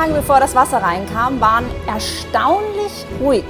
Tage bevor das Wasser reinkam, waren erstaunlich ruhig.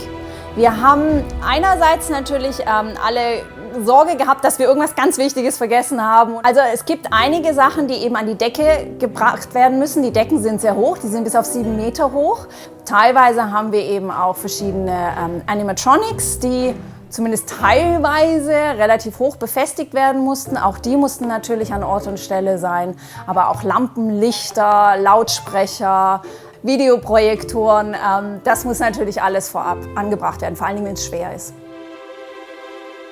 Wir haben einerseits natürlich alle Sorge gehabt, dass wir irgendwas ganz Wichtiges vergessen haben. Also es gibt einige Sachen, die eben an die Decke gebracht werden müssen. Die Decken sind sehr hoch, die sind bis auf 7 Meter hoch. Teilweise haben wir eben auch verschiedene Animatronics, die zumindest teilweise relativ hoch befestigt werden mussten. Auch die mussten natürlich an Ort und Stelle sein. Aber auch Lampen, Lichter, Lautsprecher, Videoprojektoren, das muss natürlich alles vorab angebracht werden, vor allem wenn es schwer ist.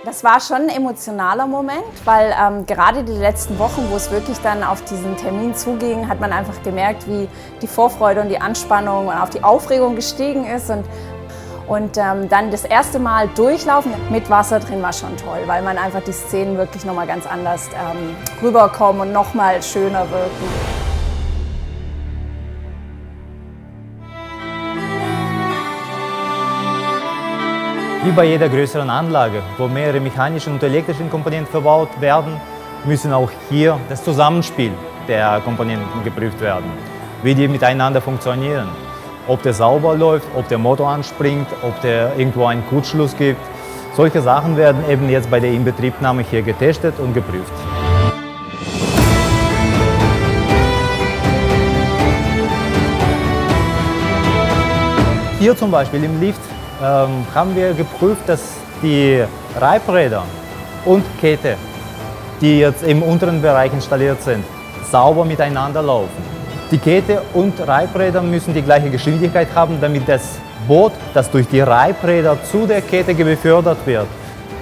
Das war schon ein emotionaler Moment, weil gerade die letzten Wochen, wo es wirklich dann auf diesen Termin zuging, hat man einfach gemerkt, wie die Vorfreude und die Anspannung und auch die Aufregung gestiegen ist. Und dann das erste Mal durchlaufen mit Wasser drin war schon toll, weil man einfach die Szenen wirklich nochmal ganz anders rüberkommen und nochmal schöner wirken. Wie bei jeder größeren Anlage, wo mehrere mechanische und elektrische Komponenten verbaut werden, müssen auch hier das Zusammenspiel der Komponenten geprüft werden, wie die miteinander funktionieren. Ob der sauber läuft, ob der Motor anspringt, ob der irgendwo einen Kurzschluss gibt. Solche Sachen werden eben jetzt bei der Inbetriebnahme hier getestet und geprüft. Hier zum Beispiel im Lift haben wir geprüft, dass die Reibräder und Kette, die jetzt im unteren Bereich installiert sind, sauber miteinander laufen. Die Kette und Reibräder müssen die gleiche Geschwindigkeit haben, damit das Boot, das durch die Reibräder zu der Kette befördert wird,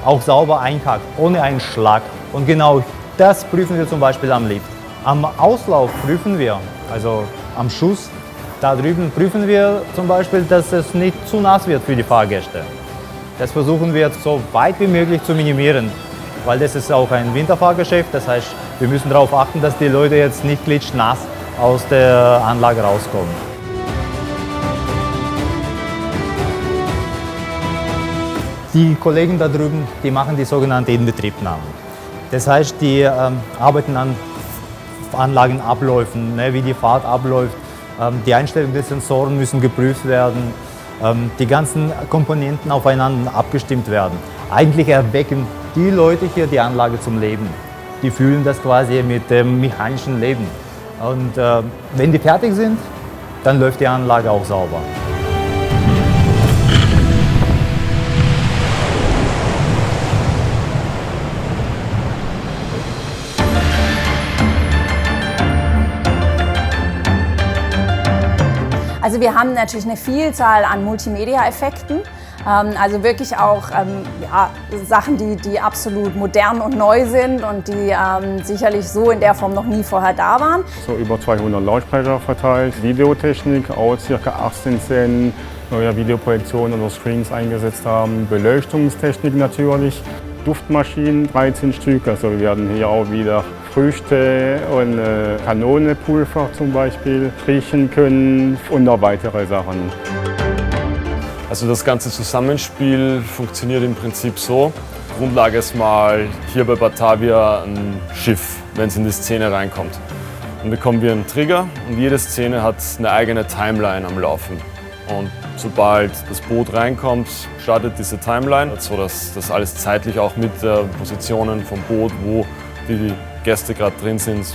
auch sauber einhakt, ohne einen Schlag. Und genau das prüfen wir zum Beispiel am Lift. Am Auslauf prüfen wir, also am Schuss, da drüben prüfen wir zum Beispiel, dass es nicht zu nass wird für die Fahrgäste. Das versuchen wir so weit wie möglich zu minimieren, weil das ist auch ein Winterfahrgeschäft. Das heißt, wir müssen darauf achten, dass die Leute jetzt nicht klitschnass aus der Anlage rauskommen. Die Kollegen da drüben, die machen die sogenannte Inbetriebnahme. Das heißt, die arbeiten an Anlagenabläufen, ne, wie die Fahrt abläuft. Die Einstellungen der Sensoren müssen geprüft werden, die ganzen Komponenten aufeinander abgestimmt werden. Eigentlich erwecken die Leute hier die Anlage zum Leben. Die fühlen das quasi mit dem mechanischen Leben. Und wenn die fertig sind, dann läuft die Anlage auch sauber. Also wir haben natürlich eine Vielzahl an Multimedia-Effekten, also wirklich auch Sachen, die absolut modern und neu sind und die sicherlich so in der Form noch nie vorher da waren. So über 200 Lautsprecher verteilt, Videotechnik, auch ca. 18 Szenen, neue Videoprojektionen oder Screens eingesetzt haben, Beleuchtungstechnik natürlich, Duftmaschinen 13 Stück, also wir werden hier auch wieder Früchte und Kanonenpulver zum Beispiel riechen können und noch weitere Sachen. Also das ganze Zusammenspiel funktioniert im Prinzip so. Grundlage ist mal hier bei Batavia ein Schiff, wenn es in die Szene reinkommt. Dann bekommen wir einen Trigger und jede Szene hat eine eigene Timeline am Laufen. Und sobald das Boot reinkommt, startet diese Timeline, sodass das alles zeitlich auch mit Positionen vom Boot, wo die Gäste gerade drin sind,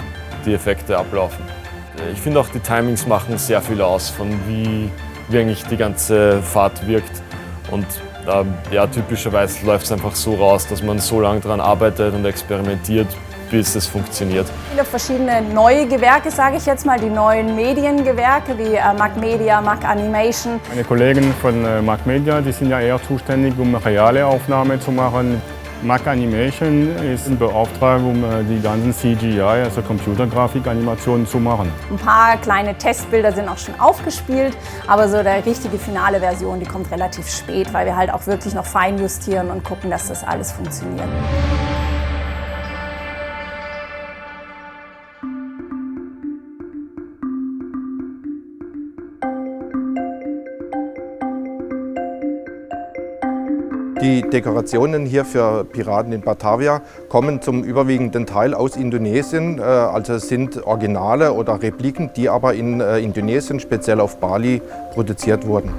die Effekte ablaufen. Ich finde auch die Timings machen sehr viel aus, von wie eigentlich die ganze Fahrt wirkt. Und ja, typischerweise läuft es einfach so raus, dass man so lange daran arbeitet und experimentiert, bis es funktioniert. Viele verschiedene neue Gewerke, sage ich jetzt mal, die neuen Mediengewerke wie Mac Media, Mac Animation. Meine Kollegen von Mac Media, die sind ja eher zuständig, um reale Aufnahmen zu machen. Mac Animation ist beauftragt, um die ganzen CGI, also Computergrafik-Animationen zu machen. Ein paar kleine Testbilder sind auch schon aufgespielt, aber so der richtige finale Version, die kommt relativ spät, weil wir halt auch wirklich noch fein justieren und gucken, dass das alles funktioniert. Die Dekorationen hier für Piraten in Batavia kommen zum überwiegenden Teil aus Indonesien. Also es sind Originale oder Repliken, die aber in Indonesien, speziell auf Bali, produziert wurden.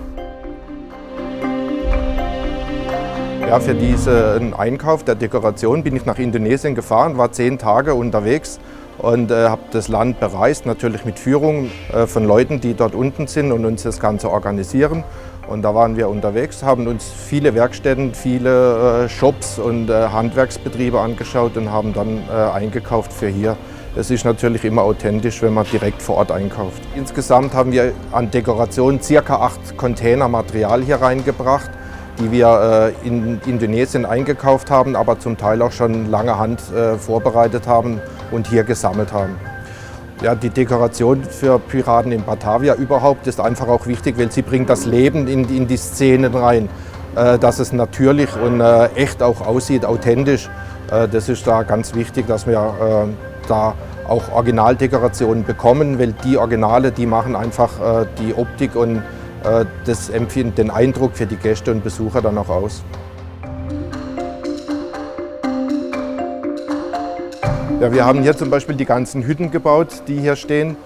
Ja, für diesen Einkauf der Dekoration bin ich nach Indonesien gefahren, war 10 Tage unterwegs und habe das Land bereist, natürlich mit Führung von Leuten, die dort unten sind und uns das Ganze organisieren. Und da waren wir unterwegs, haben uns viele Werkstätten, viele Shops und Handwerksbetriebe angeschaut und haben dann eingekauft für hier. Es ist natürlich immer authentisch, wenn man direkt vor Ort einkauft. Insgesamt haben wir an Dekoration ca. 8 Container Material hier reingebracht, die wir in Indonesien eingekauft haben, aber zum Teil auch schon lange Hand vorbereitet haben und hier gesammelt haben. Ja, die Dekoration für Piraten in Batavia überhaupt ist einfach auch wichtig, weil sie bringt das Leben in die Szenen rein, dass es natürlich und echt auch aussieht, authentisch. Das ist da ganz wichtig, dass wir da auch Originaldekorationen bekommen, weil die Originale, die machen einfach die Optik und den Eindruck für die Gäste und Besucher dann auch aus. Ja, wir haben hier zum Beispiel die ganzen Hütten gebaut, die hier stehen,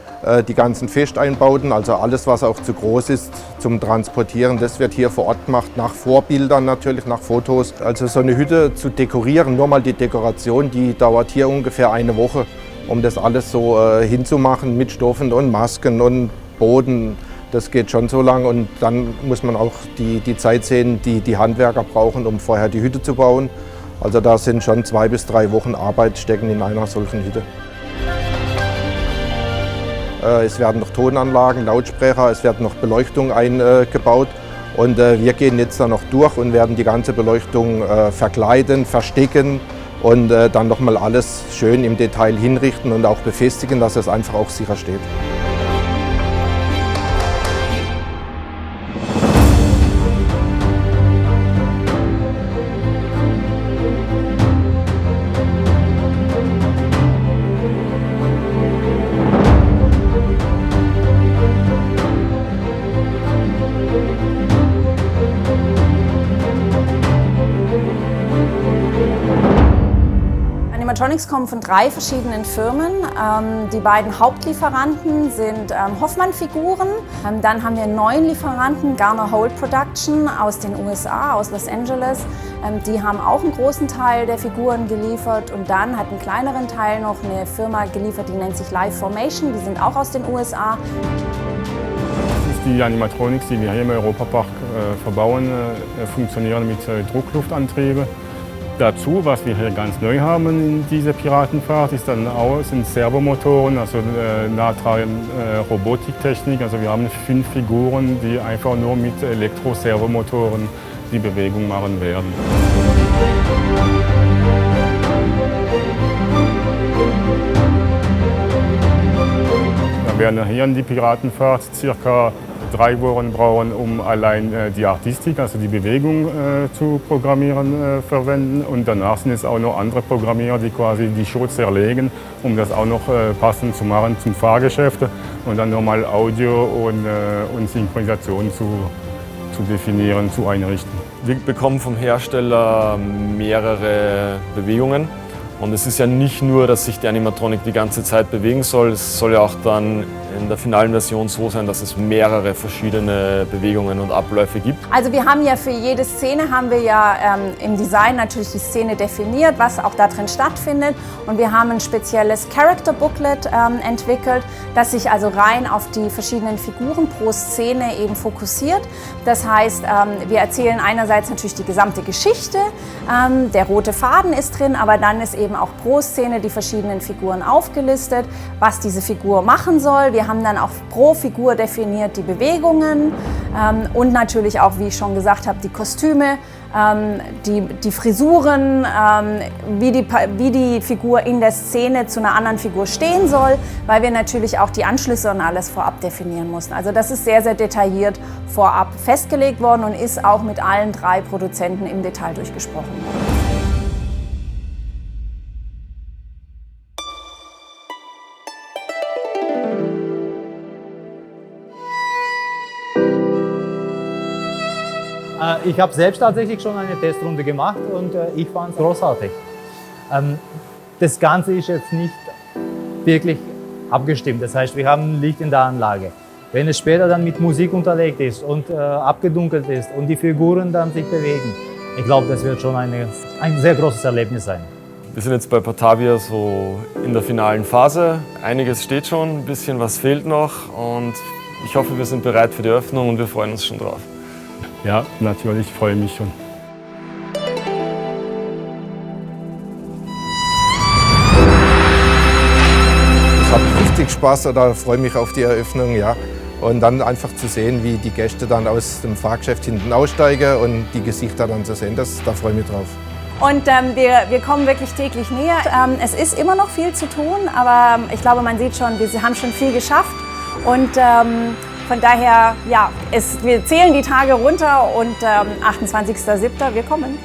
die ganzen Festeinbauten, also alles, was auch zu groß ist zum Transportieren, das wird hier vor Ort gemacht, nach Vorbildern natürlich, nach Fotos. Also so eine Hütte zu dekorieren, nur mal die Dekoration, die dauert hier ungefähr eine Woche, um das alles so hinzumachen mit Stoffen und Masken und Boden. Das geht schon so lang und dann muss man auch die Zeit sehen, die die Handwerker brauchen, um vorher die Hütte zu bauen. Also da sind schon 2 bis 3 Wochen Arbeit stecken in einer solchen Hütte. Es werden noch Tonanlagen, Lautsprecher, es wird noch Beleuchtung eingebaut und wir gehen jetzt da noch durch und werden die ganze Beleuchtung verkleiden, verstecken und dann nochmal alles schön im Detail hinrichten und auch befestigen, dass es einfach auch sicher steht. Animatronics kommen von 3 verschiedenen Firmen. Die beiden Hauptlieferanten sind Hoffmann-Figuren. Dann haben wir einen neuen Lieferanten, Garner Holt Production aus den USA, aus Los Angeles. Die haben auch einen großen Teil der Figuren geliefert und dann hat einen kleineren Teil noch eine Firma geliefert, die nennt sich Live Formation. Die sind auch aus den USA. Das ist die Animatronics, die wir hier im Europapark verbauen, funktionieren mit Druckluftantriebe. Dazu, was wir hier ganz neu haben in dieser Piratenfahrt, sind Servomotoren, also nahtreibende Robotiktechnik. Also wir haben 5 Figuren, die einfach nur mit Elektro-Servomotoren die Bewegung machen werden. Wir werden hier in die Piratenfahrt ca. 3 Wochen brauchen, um allein die Artistik, also die Bewegung zu programmieren, verwenden. Und danach sind es auch noch andere Programmierer, die quasi die Show zerlegen, um das auch noch passend zu machen zum Fahrgeschäft und dann nochmal Audio und Synchronisation zu definieren, zu einrichten. Wir bekommen vom Hersteller mehrere Bewegungen. Und es ist ja nicht nur, dass sich die Animatronik die ganze Zeit bewegen soll, es soll ja auch dann in der finalen Version so sein, dass es mehrere verschiedene Bewegungen und Abläufe gibt. Also wir haben ja für jede Szene im Design natürlich die Szene definiert, was auch da drin stattfindet. Und wir haben ein spezielles Character Booklet entwickelt, das sich also rein auf die verschiedenen Figuren pro Szene eben fokussiert. Das heißt, wir erzählen einerseits natürlich die gesamte Geschichte, der rote Faden ist drin, aber dann ist eben auch pro Szene die verschiedenen Figuren aufgelistet, was diese Figur machen soll. Wir haben dann auch pro Figur definiert die Bewegungen und natürlich auch, wie ich schon gesagt habe, die Kostüme, die Frisuren, wie die Figur in der Szene zu einer anderen Figur stehen soll, weil wir natürlich auch die Anschlüsse und alles vorab definieren mussten. Also das ist sehr, sehr detailliert vorab festgelegt worden und ist auch mit allen 3 Produzenten im Detail durchgesprochen worden. Ich habe selbst tatsächlich schon eine Testrunde gemacht und ich fand es großartig. Das Ganze ist jetzt nicht wirklich abgestimmt. Das heißt, wir haben ein Licht in der Anlage. Wenn es später dann mit Musik unterlegt ist und abgedunkelt ist und die Figuren dann sich bewegen, ich glaube, das wird schon ein sehr großes Erlebnis sein. Wir sind jetzt bei Batavia so in der finalen Phase. Einiges steht schon, ein bisschen was fehlt noch und ich hoffe, wir sind bereit für die Eröffnung und wir freuen uns schon drauf. Ja, natürlich freue ich mich schon. Ich habe richtig Spaß oder freue mich auf die Eröffnung, ja. Und dann einfach zu sehen, wie die Gäste dann aus dem Fahrgeschäft hinten aussteigen und die Gesichter dann zu sehen, da freue ich mich drauf. Und wir kommen wirklich täglich näher. Es ist immer noch viel zu tun, aber ich glaube, man sieht schon, wir haben schon viel geschafft. Und von daher, ja, wir zählen die Tage runter und 28.07. wir kommen.